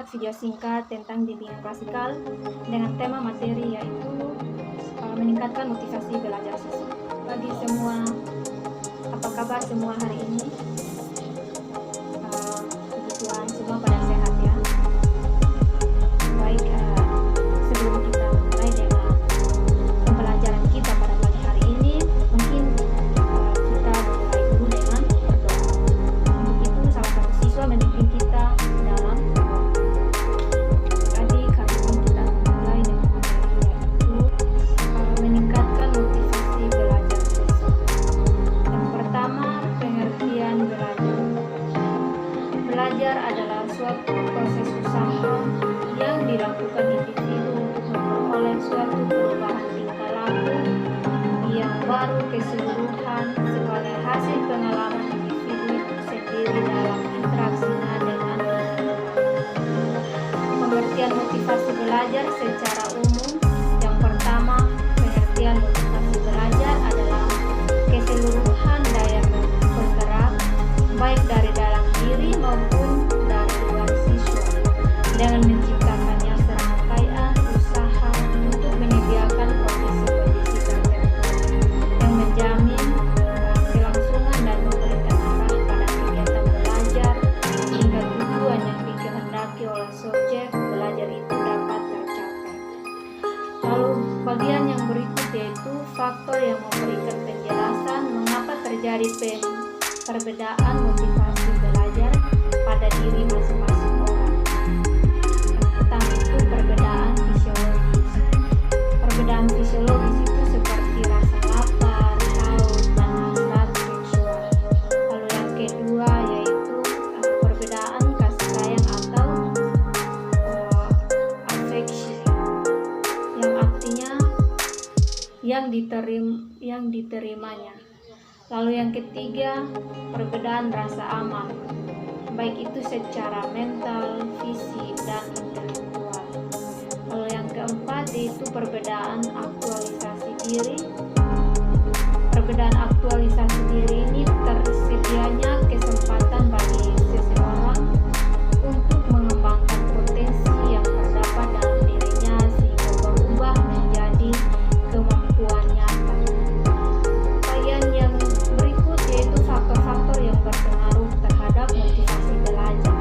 video singkat tentang bimbingan klasikal dengan tema materi yaitu meningkatkan motivasi belajar siswa. Bagi semua, apa kabar semua hari ini? Puji Tuhan semua pada sehat ya. Baik, sebelum kita mulai dengan pembelajaran kita pada pagi hari ini, mungkin kita mulai dulu dengan berdoa. Untuk itu salah satu siswa memimpin kita dalam doa. Jadi kali ini kita mulai dengan materi yaitu meningkatkan motivasi belajar siswa. Yang pertama, pengertian belajar. Belajar adalah suatu proses usaha yang dilakukan individu untuk memperoleh suatu perubahan tingkah laku yang baru keseluruhan sebagai hasil pengalaman individu itu sendiri dalam interaksinya dengan lingkungan. Pengertian motivasi belajar secara umum. Yang pertama, pengertian motivasi belajar adalah keseluruhan daya penggerak baik dari dalam diri maupun dari luar siswa dengan menciptakannya serangkaian usaha untuk menyediakan kondisi-kondisi tertentu yang menjamin kelangsungan dan memberikan arah pada kegiatan belajar hingga tujuan yang dikehendaki oleh subjek belajar itu dapat tercapai. Lalu bagian yang berikut yaitu faktor yang memberikan penjelasan mengapa terjadi perbedaan motivasi belajar pada diri masing-masing orang. Yang pertama itu perbedaan fisiologis. Perbedaan fisiologis itu seperti rasa lapar, haus, dan hasrat seksual. Lalu yang kedua yaitu perbedaan kasih sayang atau afeksi, yang artinya yang diterimanya. Lalu yang ketiga, perbedaan rasa aman, baik itu secara mental, fisik, dan intelektual. Lalu yang keempat yaitu perbedaan aktualisasi diri. Perbedaan aktualisasi diri ini tersedianya kesempatan bagi seseorang untuk mengembangkan potensi yang terdapat dalam dirinya sehingga berubah menjadi kemampuan nyata. Bagian yang berikut yaitu faktor-faktor yang berpengaruh terhadap motivasi belajar.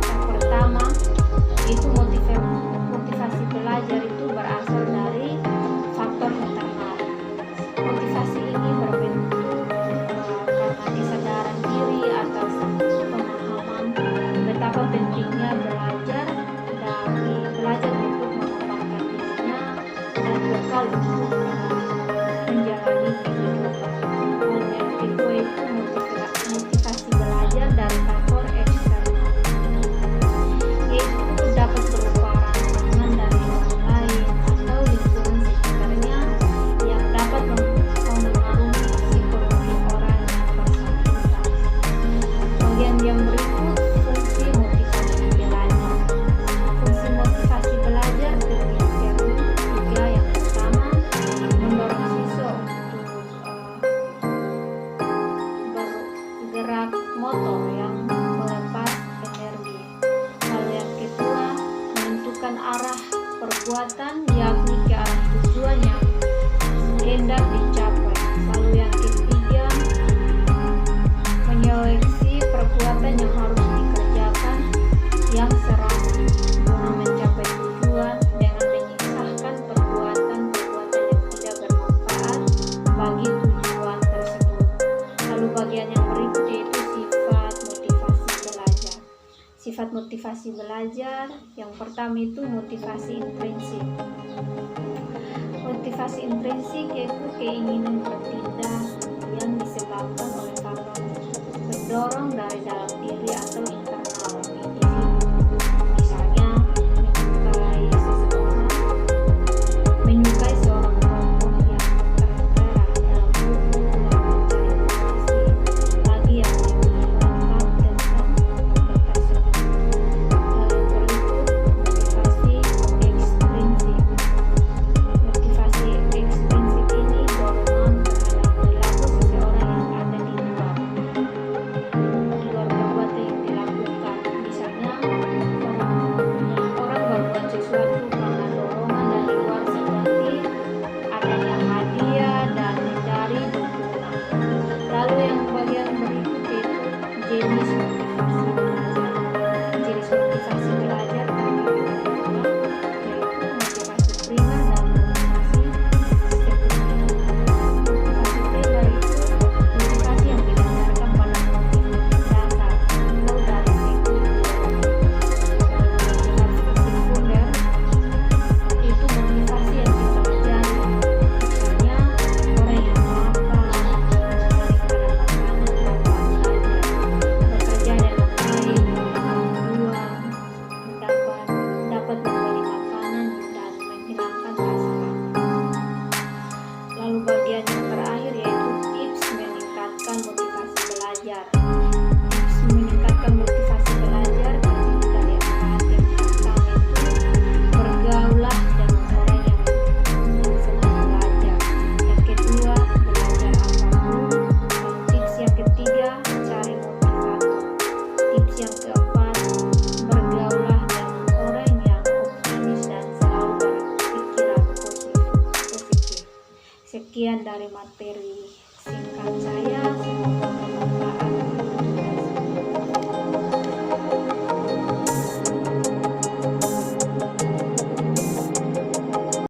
Yang pertama, itu motivasi belajar itu berasal dari faktor internal. Motivasi ini berbentuk karena kesadaran diri atas pemahaman betapa pentingnya belajar untuk mengembangkan dirinya dan bekal untuk menjalani kehidupan. Lalu yang kedua itu motivasi belajar dari faktor eksternal, yaitu dapat berupa rangsangan dari orang lain atau lingkungan sekitarnya yang dapat mempengaruhi psikologi orang yang bersangkutan. Bagian yang berikut, fungsi motivasi belajar. Fungsi motivasi belajar terdiri dari tiga. Yang pertama, mendorong siswa untuk bergerak motor yang melepas energi. Lalu yang kedua, menentukan arah perbuatan yakni ke arah tujuan yang hendak dicapai. Lalu yang ketiga, menyeleksi perbuatan yang harus dikerjakan yang serasi guna mencapai tujuan dengan menyisahkan perbuatan-perbuatan yang tidak bermanfaat bagi tujuan tersebut. Lalu bagian yang berikut yaitu sifat motivasi belajar. Sifat motivasi belajar yang pertama itu motivasi intrinsik. Motivasi intrinsik yaitu keinginan bertindak yang disebabkan oleh faktor pendorong dari dalam diri atau internal individu. Misalnya menyukai seorang tokoh yang tertera dalam buku dan mencari informasi lagi yang lebih lengkap tentang tokoh tersebut. Berikut motivasi ekstrinsik. Motivasi ekstrinsik ini dorongan jenis motivasi belajar. Jenis motivasi belajar tadi yaitu motivasi primer dan motivasi sekunder. Motivasi primer itu motivasi yang didasarkan pada motif dasar atau dari sekunder. Motivasi sekunder itu motivasi yang dipelajari, misalnya orang yang lapar, mencari makanan tanpa belajar, bekerja dengan baik, uang, dapat membeli makanan dan menghilangkan rasa. Lalu bagian yang terakhir yaitu tips meningkatkan motivasi belajar. Tips meningkatkan motivasi belajar terdiri dari 4. Yang pertama itu bergaulah dengan orang yang senang belajar. Yang kedua, belajar apapun. Lalu tips yang ketiga, cari motivator. Tips yang keempat, bergaulah dengan orang yang optimis dan selalu berpikiran positif. Sekian dari materi